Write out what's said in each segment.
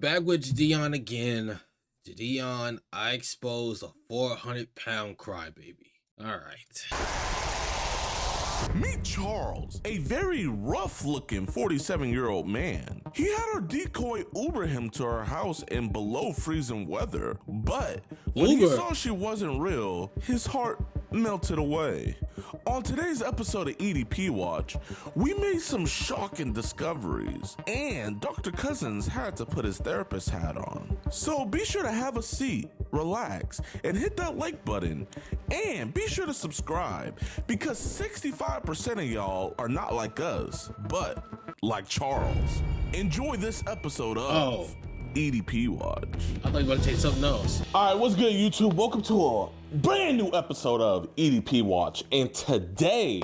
back with Jidion again. Jidion I exposed a 400-pound crybaby. Alright. Meet Charles, a very rough-looking 47-year-old man. He had our decoy Uber him to our house in below freezing weather, but when he saw she wasn't real, his heart melted away. On today's episode of EDP Watch, we made some shocking discoveries, and Dr. Cousins had to put his therapist hat on. So be sure to have a seat, relax, and hit that like button, and be sure to subscribe, because 65% of y'all are not like us, but like Charles. Enjoy this episode of EDP Watch. I thought you were going to take something else. All right, what's good, YouTube? Welcome to a brand new episode of EDP Watch, and today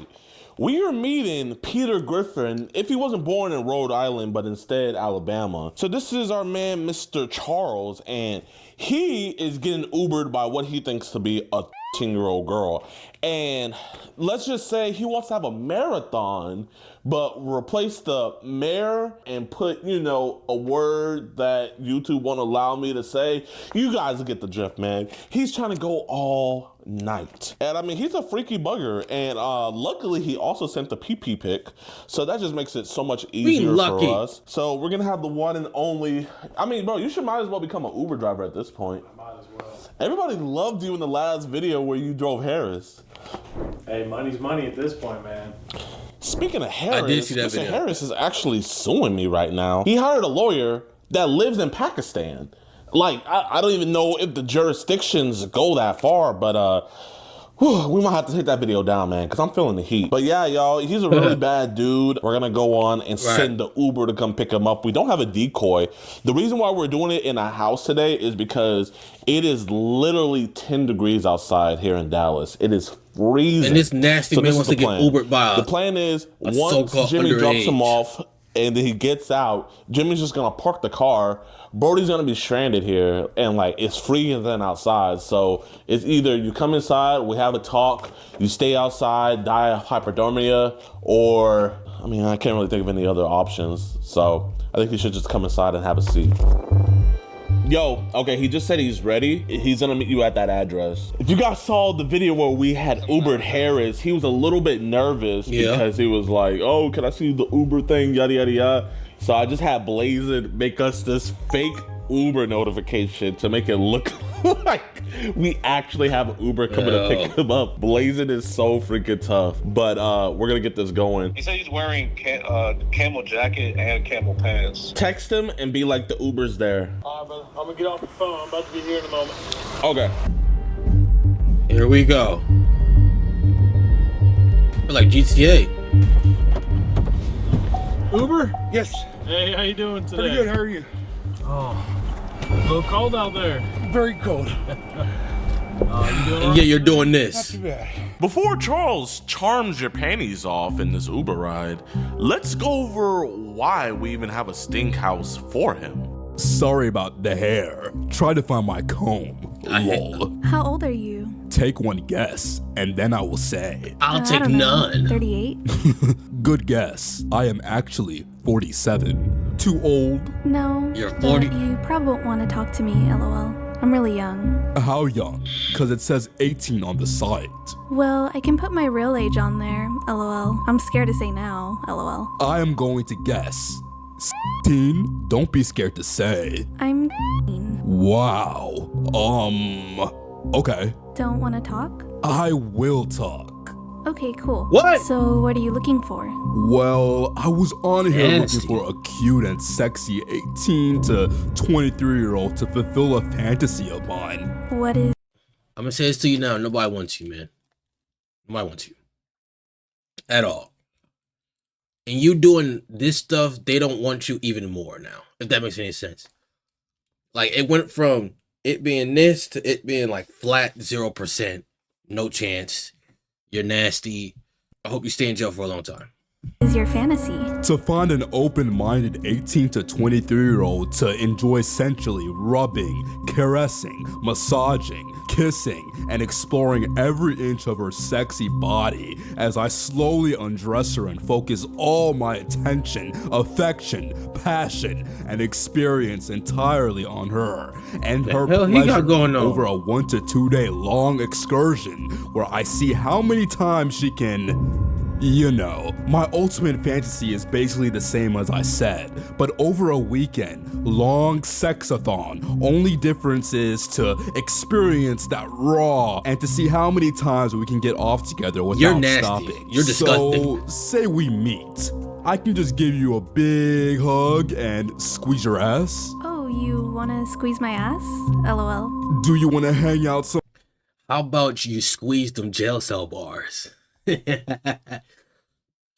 we are meeting Peter Griffin, if he wasn't born in Rhode Island, but instead Alabama. So this is our man, Mr. Charles, and he is getting Ubered by what he thinks to be a 13-year-old girl. And let's just say he wants to have a marathon, but replace the mare and put, you know, a word that YouTube won't allow me to say. You guys will get the drift, man. He's trying to go all night. And I mean, he's a freaky bugger. And luckily, he also sent the PP pic. So that just makes it so much easier for us. So we're going to have the one and only. I mean, bro, you might as well become an Uber driver at this point. I might as well. Everybody loved you in the last video where you drove Harris. Hey, money's money at this point, man. Speaking of Harris, I did see that Mr. video. Harris is actually suing me right now. He hired a lawyer that lives in Pakistan. Like, I don't even know if the jurisdictions go that far, but we might have to take that video down, man, because I'm feeling the heat. But yeah, y'all, he's a really bad dude. We're going to go on and send the Uber to come pick him up. We don't have a decoy. The reason why we're doing it in a house today is because it is literally 10 degrees outside here in Dallas. It is freezing. And this nasty man wants to get Ubered by the plan is once Jimmy drops him off and then he gets out, Jimmy's just going to park the car. Brody's gonna be stranded here, and like it's freezing outside. So it's either you come inside, we have a talk, you stay outside, die of hypothermia, or I mean, I can't really think of any other options. So I think you should just come inside and have a seat. Yo, okay, he just said he's ready. He's gonna meet you at that address. If you guys saw the video where we had Ubered Harris, he was a little bit nervous because he was like, oh, can I see the Uber thing, yada, yada, yada. So I just had Blazin make us this fake Uber notification to make it look like we actually have Uber coming to pick him up. Blazin is so freaking tough, but we're gonna get this going. He said he's wearing camel jacket and camel pants. Text him and be like, the Uber's there. All right, brother. I'm gonna get off the phone. I'm about to be here in a moment. Okay. Here we go. We're like GTA. Uber? Yes. Hey, how you doing today? Pretty good, how are you? Oh, a little cold out there. Very cold. You doing all And right? yet you're doing Not this. too bad. Before Charles charms your panties off in this Uber ride, let's go over why we even have a stink house for him. Sorry about the hair. Try to find my comb. Lol. How old are you? Take one guess, and then I will say. I'll I take don't know, none. 38? Good guess. I am actually 47. Too old? No. You're but 40. You probably won't want to talk to me, lol. I'm really young. How young? Cause it says 18 on the site. Well, I can put my real age on there, lol. I'm scared to say now, lol. I am going to guess. 16? Don't be scared to say. I'm Wow. Okay. Don't want to talk? I will talk. Okay, cool. What? So what are you looking for? Well, I was on here Nasty. looking for a cute and sexy 18 to 23-year-old to fulfill a fantasy of mine. What is... I'm gonna say this to you now. Nobody wants you, man. Nobody wants you. At all. And you doing this stuff, they don't want you even more now. If that makes any sense. Like, it went from it being this to it being like flat 0%. No chance. You're nasty. I hope you stay in jail for a long time. is your fantasy? To find an open-minded 18 to 23-year-old to enjoy sensually rubbing, caressing, massaging, kissing, and exploring every inch of her sexy body as I slowly undress her and focus all my attention, affection, passion, and experience entirely on her and her pleasure over a 1 to 2 day long excursion where I see how many times she can... You know, my ultimate fantasy is basically the same as I said, but over a weekend, long sexathon. Only difference is to experience that raw and to see how many times we can get off together without stopping. You're disgusting. So, say we meet. I can just give you a big hug and squeeze your ass. Oh, you wanna squeeze my ass? LOL. Do you wanna hang out some? How about you squeeze them jail cell bars?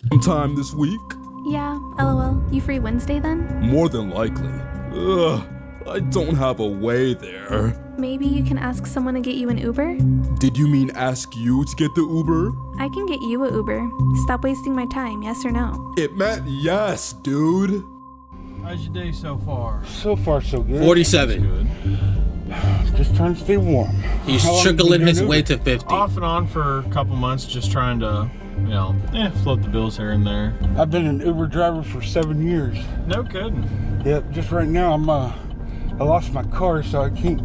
Sometime this week? Yeah, LOL. You free Wednesday then? More than likely. Ugh, I don't have a way there. Maybe you can ask someone to get you an Uber? Did you mean ask you to get the Uber? I can get you a Uber. Stop wasting my time, yes or no? It meant yes, dude. How's your day so far? So far, so good. 47. Good. Just trying to stay warm. He's trickling his way to 50. Off and on for a couple months, just trying to, you know, float the bills here and there. I've been an Uber driver for 7 years. No kidding. Yep, just right now I lost my car, so I can't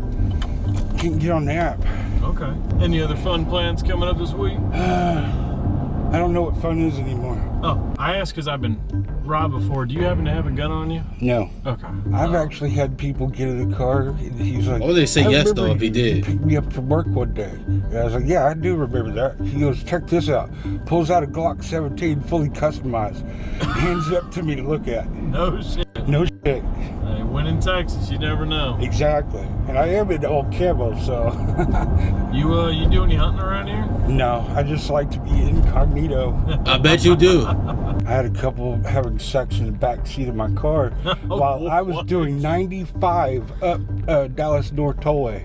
get on the app. Okay. Any other fun plans coming up this week? I don't know what fun is anymore. Oh, I asked because I've been robbed before. Do you happen to have a gun on you? No. Okay. I've actually had people get in the car. He's like, Why would they say "I yes, remember though, if he you did?" picked me up from work one day. And I was like, yeah, I do remember that. He goes, check this out. Pulls out a Glock 17 fully customized. Hands it up to me to look at. No shit. No shit. Hey, when in Texas, you never know. Exactly. And I am in all camo, so. You do any hunting around here? No, I just like to be incognito. I bet you do. I had a couple having sex in the back seat of my car while I was doing 95 up Dallas North Tollway.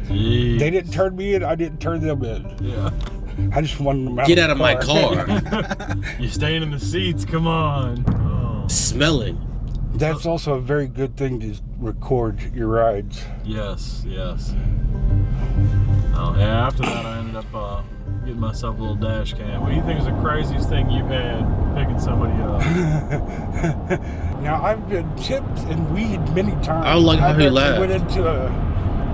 Jeez. They didn't turn me in, I didn't turn them in. Yeah. I just wanted them out. Get out of my car. You're staying in the seats, come on. Oh. Smelling. That's also a very good thing to record your rides. Yes, yes. Oh, yeah, after that I ended up getting myself a little dash cam. What do you think is the craziest thing you've had picking somebody up? Now, I've been tipped and weed many times. I don't like how he laughed. I went into a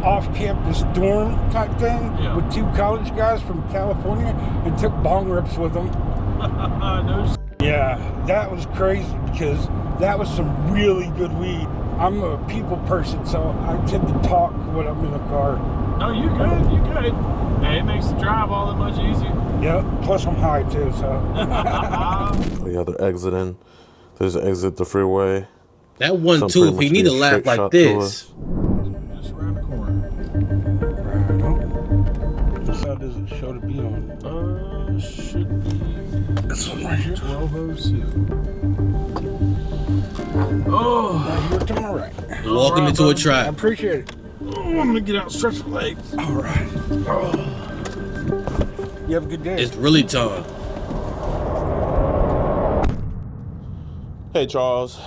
off-campus dorm type thing with 2 college guys from California and took bong rips with them. No shit. Yeah, that was crazy because that was some really good weed. I'm a people person, so I tend to talk when I'm in the car. No, you good, you good. Hey, it makes the drive all that much easier. Yep, plus I'm high too, so. Yeah, they're exiting. There's an exit the freeway. That one too, if he need to laugh like this. Just around the corner. This side doesn't show to be on. Should be This one right here. 1202. Oh, Right here to my right. Welcome into a I trap. appreciate it. Oh, I'm gonna get out and stretch my legs. All right. You have a good day. It's really time. Hey, Charles.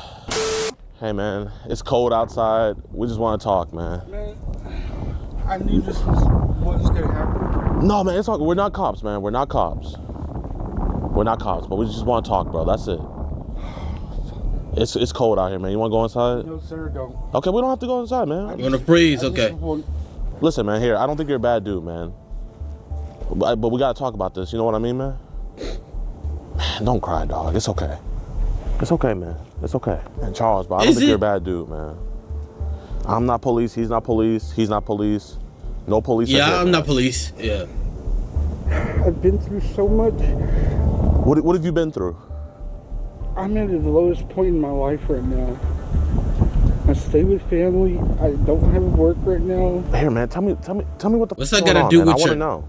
Hey, man. It's cold outside. We just want to talk, man. Man, I knew this was what was gonna happen. No, man. It's all, we're not cops, man. We're not cops. We're not cops, but we just want to talk, bro. That's it. It's cold out here, man. You want to go inside? No, sir, don't. Okay, we don't have to go inside, man. You wanna freeze? Okay. Listen, man. Here, I don't think you're a bad dude, man. But we gotta talk about this. You know what I mean, man? Man, don't cry, dog. It's okay. It's okay, man. It's okay. And Charles, bro, I don't think you're a bad dude, man. I'm not police. He's not police. He's not police. No police. Yeah, I'm not police. Yeah. I've been through so much. What have you been through? I'm at the lowest point in my life right now. I stay with family. I don't have work right now. Here, man. Tell me what the. What's that gotta do with I want your? to know.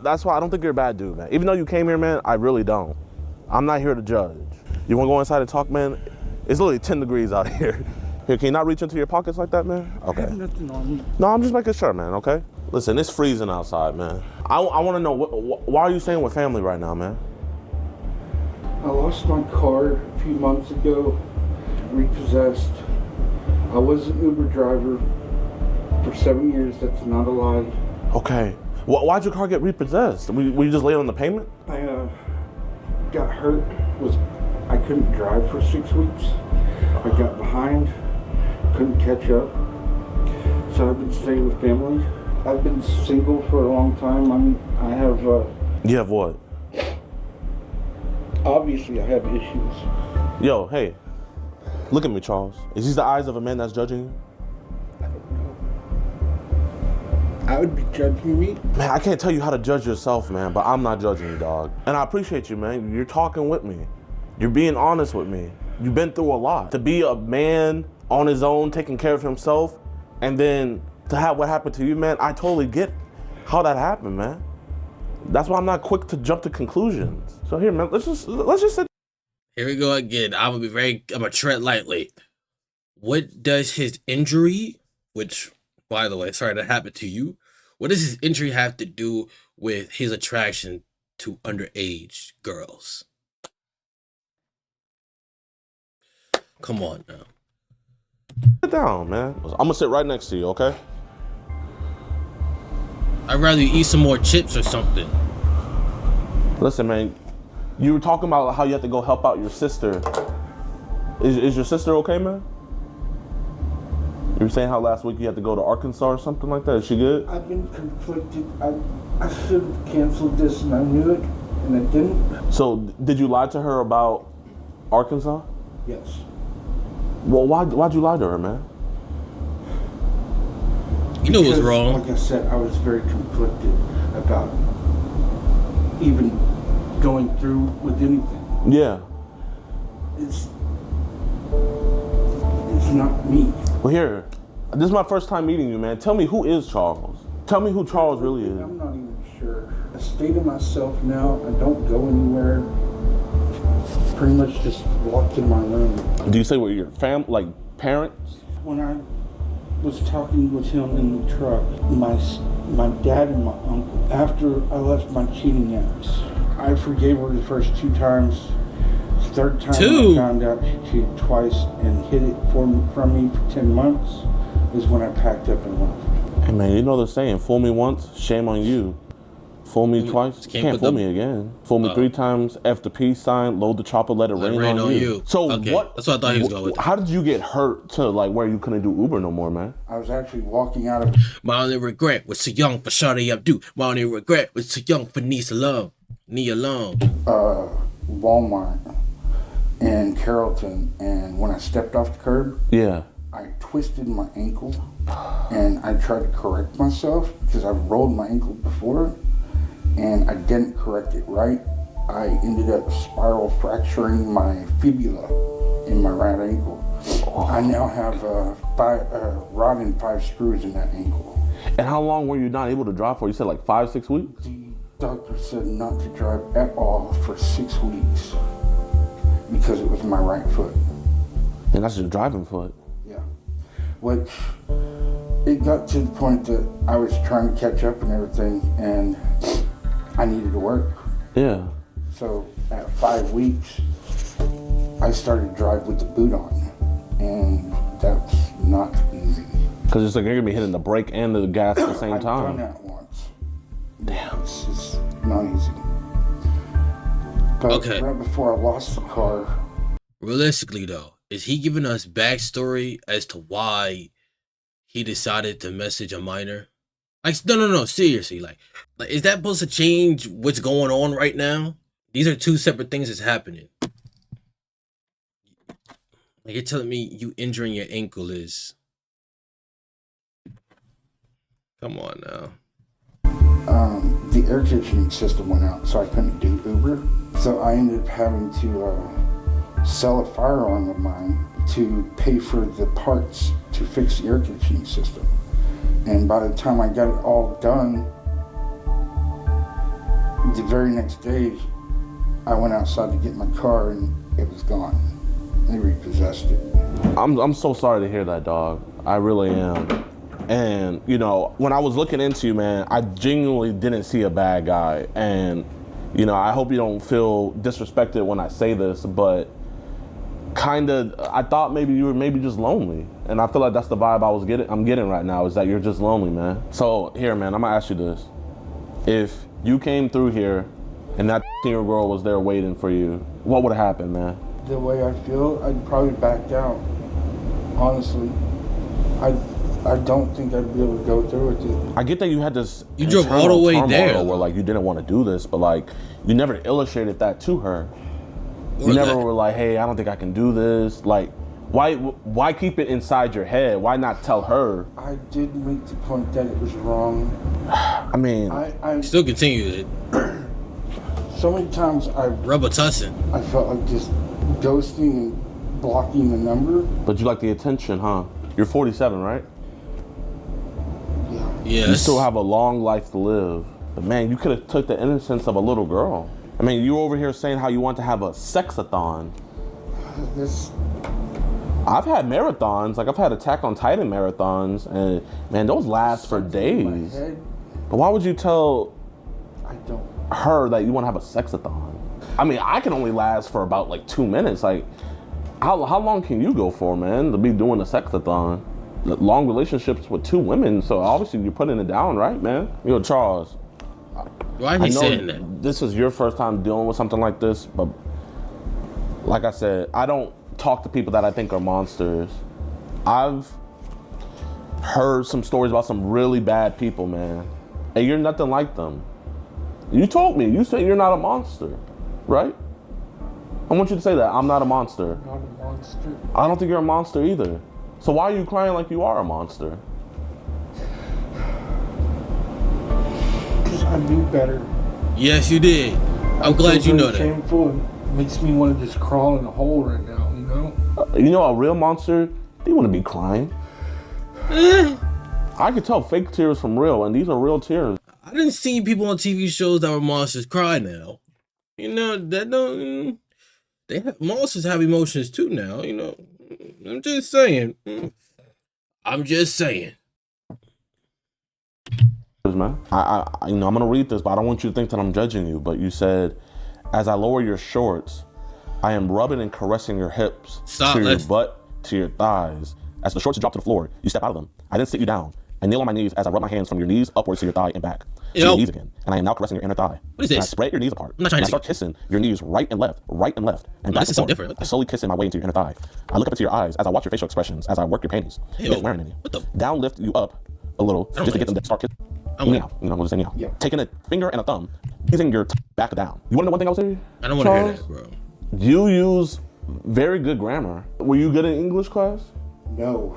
That's why I don't think you're a bad dude, man. Even though you came here, man, I really don't. I'm not here to judge. You want to go inside and talk, man? It's literally 10 degrees out here. Here, can you not reach into your pockets like that, man? Okay. I have nothing on me. No, I'm just making sure, man, okay? Listen, it's freezing outside, man. I want to know, why are you staying with family right now, man? I lost my car a few months ago, repossessed. I was an Uber driver for 7 years. That's not a lie. Okay. Why'd your car get repossessed? Were you just late on the payment? I got hurt. I couldn't drive for 6 weeks. I got behind, couldn't catch up. So I've been staying with family. I've been single for a long time. I have. You have what? Obviously, I have issues. Yo, hey, look at me, Charles. Is these the eyes of a man that's judging you? I don't know. I would be judging me. Man, I can't tell you how to judge yourself, man, but I'm not judging you, dog. And I appreciate you, man. You're talking with me. You're being honest with me. You've been through a lot. To be a man on his own, taking care of himself, and then to have what happened to you, man, I totally get how that happened, man. That's why I'm not quick to jump to conclusions. So here, man, let's just sit. Here we go again. I'm gonna tread lightly. What does his injury, which, by the way, sorry that happened to you, what does his injury have to do with his attraction to underage girls? Come on now. Sit down, man. I'm gonna sit right next to you, okay? I'd rather you eat some more chips or something. Listen, man, you were talking about how you have to go help out your sister. Is your sister okay, man? You were saying how last week you had to go to Arkansas or something like that. Is she good? I've been conflicted. I should have canceled this and I knew it and I didn't. So did you lie to her about Arkansas? Yes. Well, why'd you lie to her, man? You know what's wrong. Like I said, I was very conflicted about even going through with anything. Yeah. It's not me. Well, here, this is my first time meeting you, man. Tell me, who is Charles? Tell me who Charles really is. I'm not even sure. I stay to myself now. I don't go anywhere. Pretty much just walk in my room. Do you say with your like parents? When I was talking with him in the truck, my dad and my uncle, after I left my cheating ex, I forgave her the first 2 times. The third time I found out she cheated twice and hid it from me for 10 months is when I packed up and left. Hey man, you know the saying, fool me once, shame on you. Fool me twice, can't fool me again. Fool me 3 times, F the peace sign, load the chopper, let it rain on you. So okay. what? That's what I thought he was going with. How did you get hurt to like where you couldn't do Uber no more, man? I was actually walking out of... My only regret was too young for Shawty Abdu. My only regret was too young for Nia alone. Walmart in Carrollton, and when I stepped off the curb, yeah, I twisted my ankle, and I tried to correct myself because I've rolled my ankle before, and I didn't correct it right. I ended up spiral fracturing my fibula in my right ankle. I now have a rod and 5 screws in that ankle. And how long were you not able to drive for? You said like 5-6 weeks? The doctor said not to drive at all for 6 weeks because it was my right foot. And that's your driving foot? Yeah. Which, it got to the point that I was trying to catch up and everything, and I needed to work. Yeah. So at 5 weeks, I started to drive with the boot on, and that's not easy. Because it's like you're gonna be hitting the brake and the gas at the same time. I've done that once. Damn. It's just not easy. But right before I lost the car. Realistically though, is he giving us backstory as to why he decided to message a minor? Like, no, seriously, like is that supposed to change what's going on right now? These are 2 separate things that's happening. Like, you're telling me you injuring your ankle is... Come on now. The air conditioning system went out, so I couldn't do Uber. So I ended up having to sell a firearm of mine to pay for the parts to fix the air conditioning system. And by the time I got it all done, the very next day, I went outside to get my car and it was gone. They repossessed it. I'm so sorry to hear that, dog. I really am. And, you know, when I was looking into you, man, I genuinely didn't see a bad guy. And You know, I hope you don't feel disrespected when I say this, but I thought maybe you were just lonely. And I feel like that's the vibe I'm getting right now, is that you're just lonely, man. So here, man, I'm gonna ask you this. If you came through here and that year girl was there waiting for you, what would have happened, man? The way I feel, I'd probably back down. Honestly, I don't think I'd be able to go through with it. I get that you had this. You drove all the way there, where like you didn't want to do this, but like you never illustrated that to her. Or you never were like, hey, I don't think I can do this. Like, why keep it inside your head? Why not tell her? I did make the point that it was wrong. I mean, I still continued it. So many times Rubber-tussing. I felt like just ghosting and blocking the number. But you like the attention, huh? You're 47, right? Yeah. Yes. You still have a long life to live. But man, you could have took the innocence of a little girl. I mean, you were over here saying how you want to have a sexathon. I've had marathons, like I've had Attack on Titan marathons, and man, those last for days. But why would you tell her that you want to have a sexathon? I mean, I can only last for about like 2 minutes. Like, how long can you go for, man, to be doing a sexathon? Long relationships with 2 women, so obviously you're putting it down, right, man? You know, Charles. Why are you saying that? This is your first time dealing with something like this, but like I said, I don't talk to people that I think are monsters. I've heard some stories about some really bad people, man, and you're nothing like them. You told me, you said you're not a monster, right? I want you to say that, I'm not a monster. Not a monster. I don't think you're a monster either. So why are you crying like you are a monster? I knew better. Yes, you did. I'm glad you know that. Shameful and makes me want to just crawl in a hole right now, you know? You know, a real monster, they want to be crying. I could tell fake tears from real, and these are real tears. I didn't see people on TV shows that were monsters cry now. You know, that don't... monsters have emotions too now, you know. I'm just saying. I'm just saying. Man, you know, I'm gonna read this, but I don't want you to think that I'm judging you. But you said, as I lower your shorts, I am rubbing and caressing your hips to your butt, to your thighs. As the shorts drop to the floor, you step out of them. I then sit you down. I kneel on my knees as I rub my hands from your knees upwards to your thigh and back. To your knees again. And I am now caressing your inner thigh. What is this? And I spread your knees apart. I'm not trying and to I start kissing your knees right and left, and back and forth. Different. I slowly kissing my way into your inner thigh. I look up into your eyes as I watch your facial expressions, as I work your panties. It's wearing any. What the? Down lift you up a little, just to get them to start kissing. Anyhow, you know, I'm just saying, yeah. Taking a finger and a thumb, using your back down. You want to know one thing I'll say? I don't want to hear that, bro. You use very good grammar. Were you good in English class? No.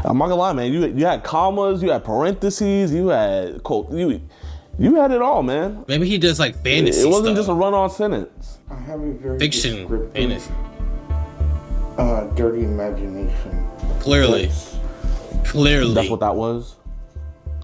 I'm not gonna lie, man. You had commas, you had parentheses, you had quote, you had it all, man. Maybe he does like fantasy. It wasn't stuff. just a run-on sentence. I have a very Fiction, fantasy. Dirty imagination. Clearly. That's what that was.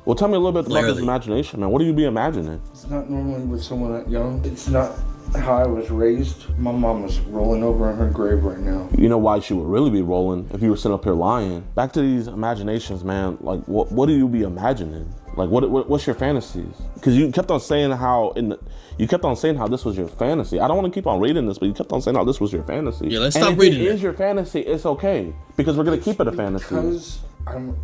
Well, tell me a little bit about this imagination, man. What do you be imagining? It's not normally with someone that young. It's not how I was raised. My mom was rolling over in her grave right now. You know why she would really be rolling if you were sitting up here lying. Back to these imaginations, man. Like, what do you be imagining? Like, what's your fantasies? Because you kept on saying how this was your fantasy. I don't want to keep on reading this, but you kept on saying how this was your fantasy. Yeah, let's stop reading it. If it is your fantasy, it's okay because we're gonna keep it a fantasy. Because I'm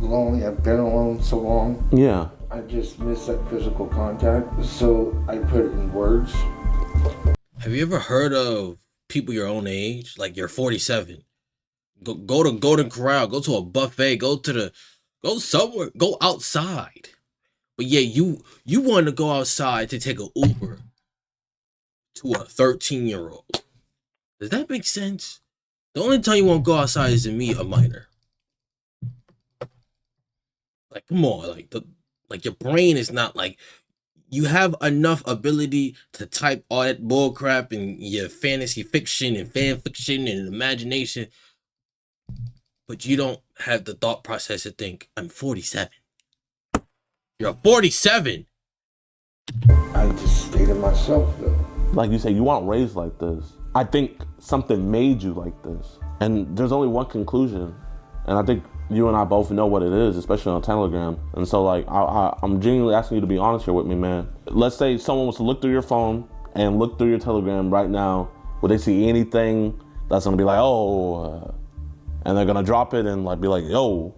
lonely. I've been alone so long. Yeah. I just miss that physical contact, so I put it in words. Have you ever heard of people your own age? Like you're 47. Go to Golden Corral, go to a buffet, go somewhere, go outside. But yeah, you want to go outside to take an Uber to a 13-year-old. Does that make sense? The only time you want to go outside is to meet a minor. Like, come on, like your brain is not like, you have enough ability to type all that bull crap in your fantasy fiction and fan fiction and imagination, but you don't have the thought process to think, I'm 47. You're 47. I just stated myself though. Like you say, you weren't raised like this. I think something made you like this. And there's only one conclusion. and I think you and I both know what it is, especially on Telegram. And so like, I'm genuinely asking you to be honest here with me, man. Let's say someone was to look through your phone and look through your Telegram right now. Would they see anything that's gonna be like, oh, and they're gonna drop it and like be like, yo?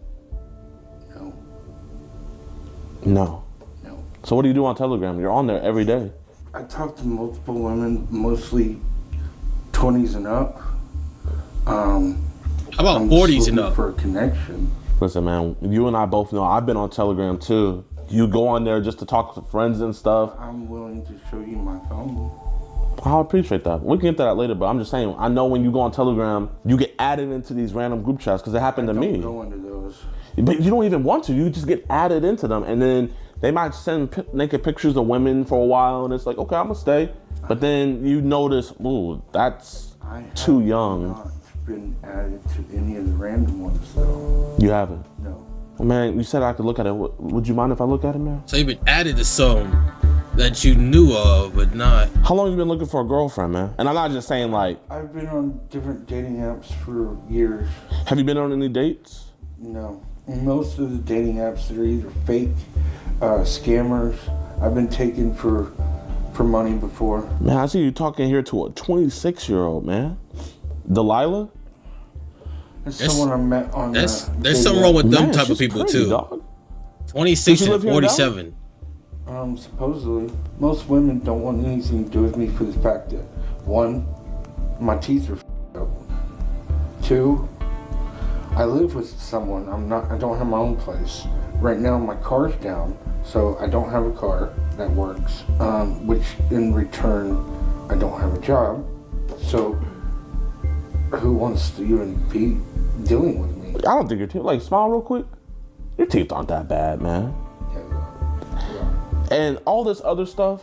No. So what do you do on Telegram? You're on there every day. I talk to multiple women, mostly 20s and up. How about 40s and up? For a connection. Listen, man, you and I both know I've been on Telegram too. You go on there just to talk to friends and stuff. I'm willing to show you my phone. I appreciate that. We can get to that later, but I'm just saying, I know when you go on Telegram, you get added into these random group chats because it happened to me. I don't go into those. But you don't even want to. You just get added into them, and then they might send naked pictures of women for a while, and it's like, okay, I'm gonna stay. But then you notice, ooh, that's too young. I have not been added to any of the random ones, though. You haven't? No. Well, man, you said I could look at it. Would you mind if I look at it, man? So you've been added to some that you knew of, but not. How long have you been looking for a girlfriend, man? And I'm not just saying like. I've been on different dating apps for years. Have you been on any dates? No. Most of the dating apps that are either fake, scammers. I've been taken for money before. Man, I see you talking here to a 26-year-old, man. Delilah? That's someone I met on. There's something wrong with them type of people crazy, too. Dog. 26 and 47. Supposedly, most women don't want anything to do with me for the fact that 1, my teeth are up. 2, I live with someone. I don't have my own place. Right now my car's down, so I don't have a car that works, which in return, I don't have a job. So who wants to even be dealing with me? I don't think your teeth, like, smile real quick. Your teeth aren't that bad, man. Yeah. And all this other stuff,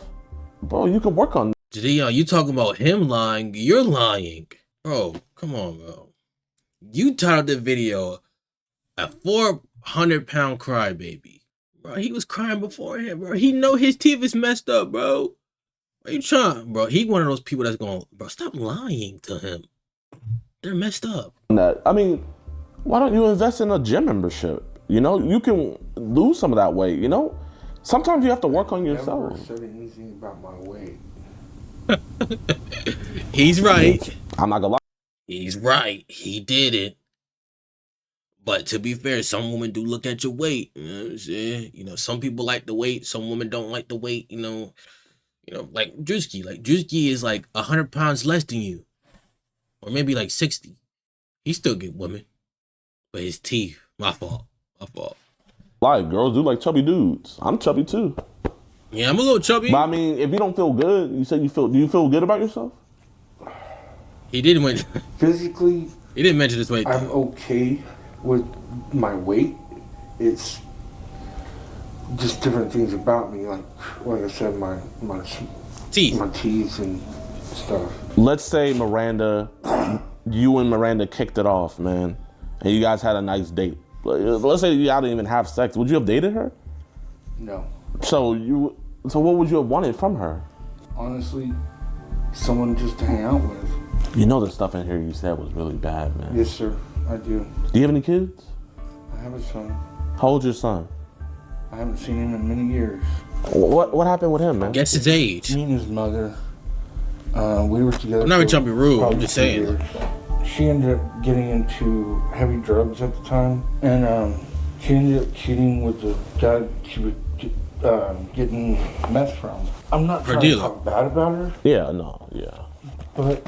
bro, you can work on. Jidion, you talking about him lying? You're lying. Bro, come on, bro. You titled the video a 400-pound crybaby. Bro, he was crying before him, bro. He know his teeth is messed up, bro. What you trying, bro? He one of those people that's going, bro, stop lying to him. They're messed up. I mean, why don't you invest in a gym membership? You know, you can lose some of that weight, you know? Sometimes you have to work on yourself. I never said anything about my weight. He's right. I'm not gonna lie. He's right. He did it. But to be fair, some women do look at your weight. You know what I'm saying? You know, some people like the weight. Some women don't like the weight. You know, like Drewski. Like Drewski is like 100 pounds less than you, or maybe like 60. He still get women, but his teeth. My fault. Like, girls do like chubby dudes. I'm chubby too. Yeah, I'm a little chubby. But I mean, if you don't feel good, you said do you feel good about yourself? He didn't win. Physically, he didn't mention his weight. I'm okay with my weight. It's just different things about me, like I said, my teeth and stuff. Let's say Miranda, you and Miranda kicked it off, man, and you guys had a nice date. Let's say y'all didn't even have sex. Would you have dated her? No. So what would you have wanted from her? Honestly, someone just to hang out with. You know the stuff in here you said was really bad, man. Yes, sir. I do. Do you have any kids? I have a son. How old's your son? I haven't seen him in many years. What happened with him, man? Guess his age. Me and his mother, we were together. I'm not even trying to be rude. I'm just saying. Years. She ended up getting into heavy drugs at the time, and she ended up cheating with the guy she was getting meth from. I'm not trying to talk bad about her. Yeah, no, yeah. But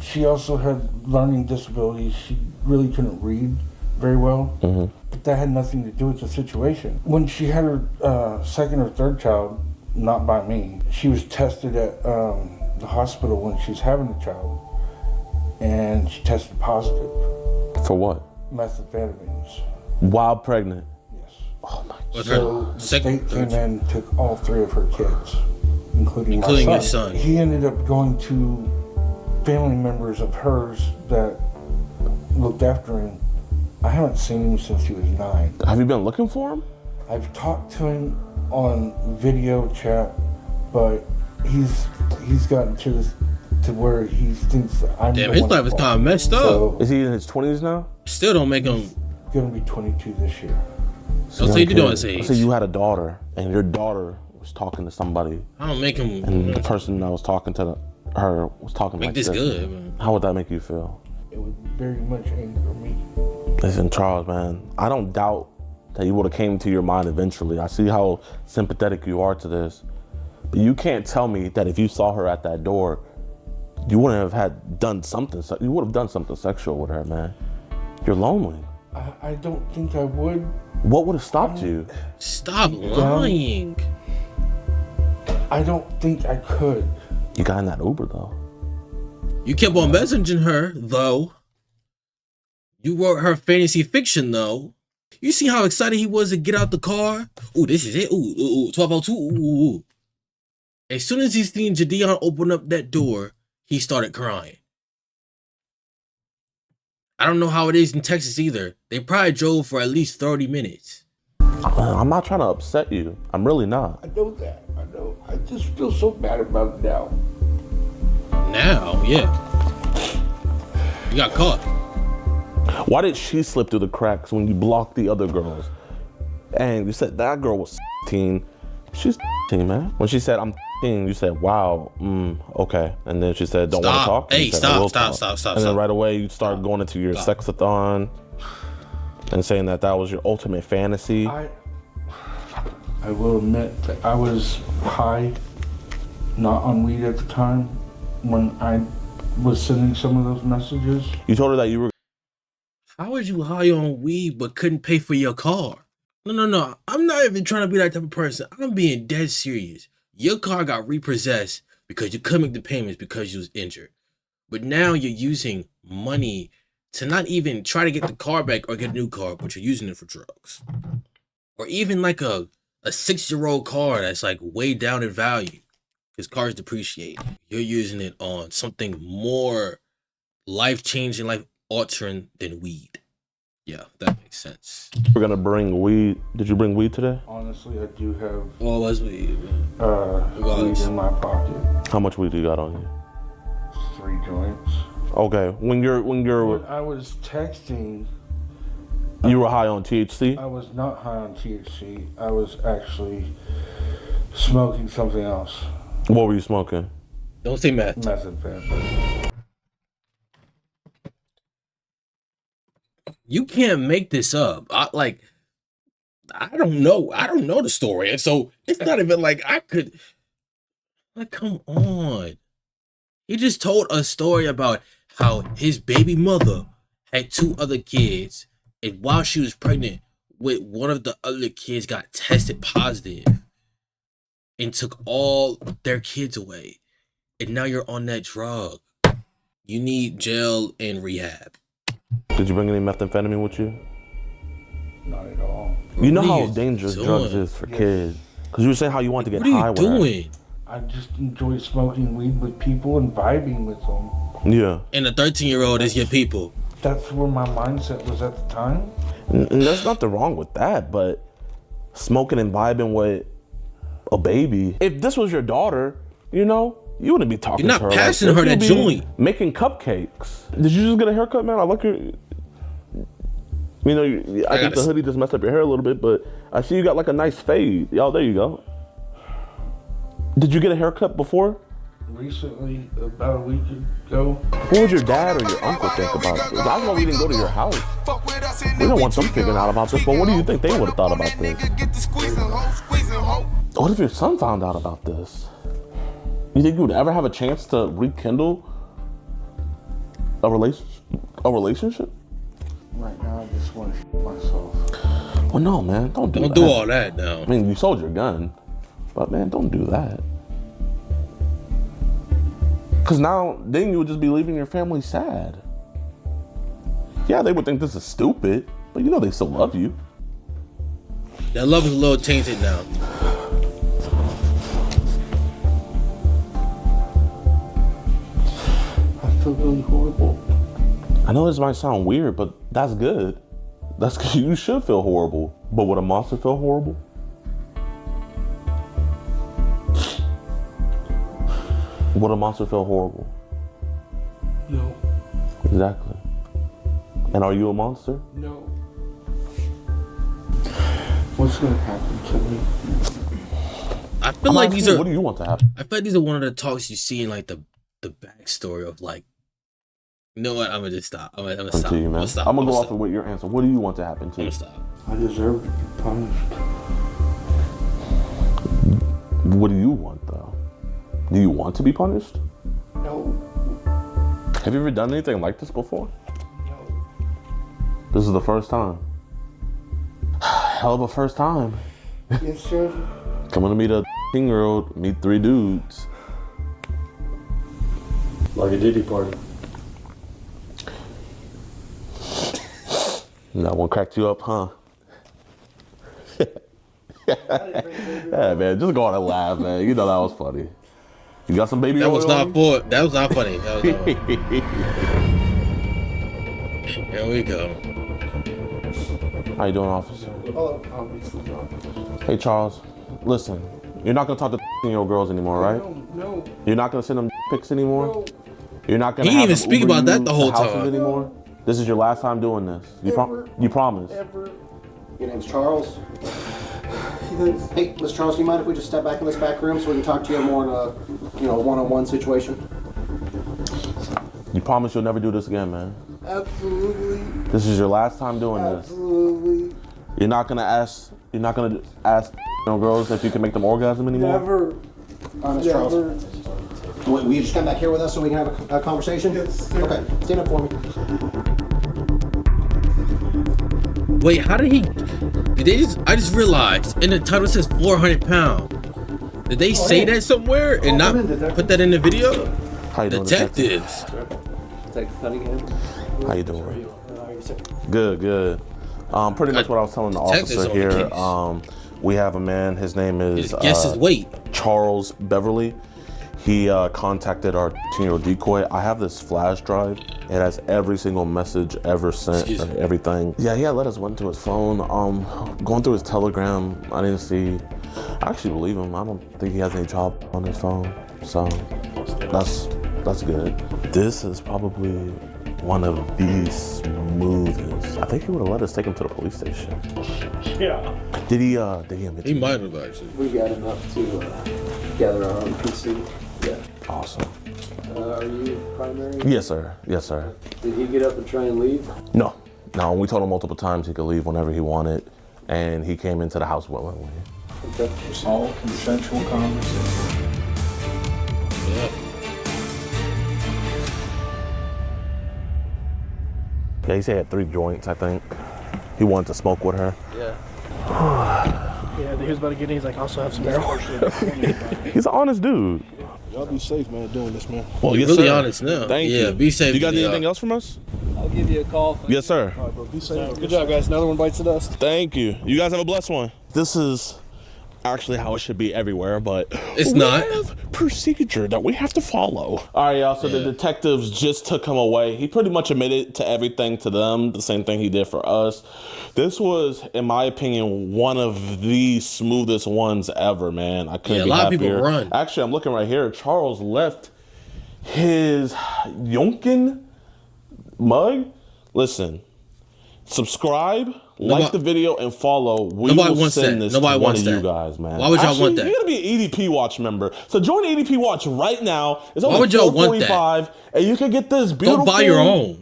she also had learning disabilities. She really couldn't read very well. Mm-hmm. But that had nothing to do with the situation. When she had her second or third child, not by me, she was tested at the hospital when she was having the child, and she tested positive. For what? Methamphetamines. While pregnant? Yes. Oh my God. So the state came in and took all 3 of her kids, including my son. Your son. He ended up going to family members of hers that looked after him. I haven't seen him since he was 9. Have you been looking for him? I've talked to him on video chat, but he's gotten to where he thinks that I'm Damn, the his one life is kind of messed up. So, is he in his 20s now? Still don't make him gonna be 22 this year. So say you doing this age. Let's say you had a daughter, and your daughter was talking to somebody. I don't make him. And the person that was talking to her was talking make like this good. Man. How would that make you feel? It would very much anger me. Listen, Charles, man, I don't doubt that you would have came to your mind eventually. I see how sympathetic you are to this. But you can't tell me that if you saw her at that door, you wouldn't have done something. You would have done something sexual with her, man. You're lonely. I don't think I would. What would have stopped you? Stop lying. I don't think I could. You got in that Uber, though. You kept on messaging her, though. You wrote her fantasy fiction, though. You see how excited he was to get out the car? Ooh, this is it. Ooh, 1202. Ooh. As soon as he seen Jidion open up that door, he started crying. I don't know how it is in Texas either. They probably drove for at least 30 minutes. I'm not trying to upset you. I'm really not. I know that. I know. I just feel so bad about it now. Now, yeah. You got caught. Why did she slip through the cracks when you blocked the other girls? And you said that girl was 15. She's 15, man. When she said, I'm 15, you said, wow, okay. And then she said, don't want to talk. Hey, said, stop. And then right away, you start going into your sexathon and saying that was your ultimate fantasy. I will admit that I was high, not on weed at the time, when I was sending some of those messages. You told her that you were... How was you high on weed but couldn't pay for your car? No. I'm not even trying to be that type of person. I'm being dead serious. Your car got repossessed because you couldn't make the payments because you was injured. But now you're using money to not even try to get the car back or get a new car, but you're using it for drugs. Or even like a 6-year-old car that's like way down in value because cars depreciate. You're using it on something more life-changing, life-altering than weed. Yeah, that makes sense. We're gonna bring weed. Did you bring weed today? Honestly, I do have What was weed? weed in my pocket. How much weed do you got on you? 3 joints. Okay, when you're When I was texting, you were high on THC? I was not high on THC. I was actually smoking something else. What were you smoking? Don't say meth. Methamphetamine. You can't make this up. I don't know. I don't know the story. And so it's not even like I could. Like, come on. He just told a story about how his baby mother had 2 other kids. And while she was pregnant with one of the other kids got tested positive and took all their kids away. And now you're on that drug. You need jail and rehab. Did you bring any methamphetamine with you? Not at all. You know how dangerous drugs is for kids. Because you were saying how you want to get high with her. What are you doing? I just enjoy smoking weed with people and vibing with them. Yeah. And the 13-year-old is your people. That's where my mindset was at the time. And there's nothing wrong with that, but smoking and vibing with a baby. If this was your daughter, you know, you wouldn't be talking to her. You're not passing her that joint. Making cupcakes. Did you just get a haircut, man? I like your... You know, I think the hoodie just messed up your hair a little bit, but I see you got like a nice fade. Y'all, there you go. Did you get a haircut before? Recently, about a week ago. What would your dad or your uncle think about this? I know we didn't go to your house. We don't want them figuring out about this, but what do you think they would have thought about this? What if your son found out about this? You think you would ever have a chance to rekindle a relationship? Right now, I just want to shoot myself. Well, no, man, don't do that. Don't do all that now. I mean, you sold your gun, but man, don't do that. Because now, then you would just be leaving your family sad. Yeah, they would think this is stupid, but you know they still love you. That love is a little tainted now. I feel really horrible. I know this might sound weird, but that's good. That's because you should feel horrible. But would a monster feel horrible? Would a monster feel horrible? No. Exactly. And are you a monster? No. What's gonna happen to me? I feel like these are. What do you want to happen? I feel like these are one of the talks you see in like the backstory of like. You know what? I'm gonna just stop. I'm gonna stop. You, man. I'm gonna go off with your answer. What do you want to happen to you? I'm gonna stop. I deserve to be punished. What do you want though? Do you want to be punished? No. Have you ever done anything like this before? No. This is the first time. Hell of a first time. Yes, sir. Coming to meet a girl, meet 3 dudes. Like a Diddy party. That one cracked you up, huh? Yeah, man, just go on and laugh, man. You know that was funny. You got some baby That oil was on not you? that was not funny. That was not funny. Here we go. How you doing, officer? Hello. Hey, Charles. Listen, you're not gonna talk to 15-year-old girls anymore, right? No. You're not gonna send them pics anymore. No. You're not gonna. He didn't have even them speak Uber about that you the to whole houses time. anymore. This is your last time doing this. You promise. Ever. Your name's Charles. Hey, Mr. Charles, do you mind if we just step back in this back room so we can talk to you more in a, one-on-one situation? You promise you'll never do this again, man. Absolutely. This is your last time doing this. Absolutely. You're not gonna ask girls if you can make them orgasm anymore. Never. Mr. Charles. Will you just come back here with us so we can have a conversation? Yes, sir. Okay, stand up for me. Wait, how did he? Did they just? I just realized in the title it says 400 pounds. Did they say that somewhere and not put that in the video? How you doing, Detectives. How you doing? Good. Pretty much what I was telling the officer here. We have a man. His name is guess his weight. Charles Beverly. He contacted our 10-year-old decoy. I have this flash drive. It has every single message ever sent and everything. Yeah, he had let us went to his phone. Going through his Telegram, I didn't see. I actually believe him. I don't think he has any job on his phone. So that's good. This is probably one of the smoothest. I think he would have let us take him to the police station. Yeah. Did he admit He to might have actually. We got enough to gather our own PC. Yeah. Awesome. Are you primary? Yes, sir. Did he get up and try and leave? No. We told him multiple times he could leave whenever he wanted, and he came into the house willingly. Okay. It's all consensual conversation. Yeah. Yeah, he said he had 3 joints, I think. He wanted to smoke with her. Yeah. Yeah, he was about to get in. He's like, also have some marijuana. He's an honest dude. Y'all be safe, man, doing this, man. Well, You're really honest now. Thank you. Yeah, be safe. You got anything else from us? I'll give you a call. Yes, sir. All right, bro, be safe. Good job, guys. Another one bites the dust. Thank you. You guys have a blessed one. This is actually how it should be everywhere, but It's we not. have procedure that we have to follow. All right, y'all. So the detectives just took him away. He pretty much admitted to everything to them, the same thing he did for us. This was, in my opinion, one of the smoothest ones ever, man. I couldn't be a lot happier. of people run. Actually, I'm looking right here. Charles left his Yonkin mug. Listen, subscribe, like the video, and follow. We will send this to one of you guys, man. Why would y'all want that? You're gonna be an EDP Watch member, so join EDP Watch right now. It's only Why would y'all want that? $4.45, and you can get this beautiful. Go buy your own.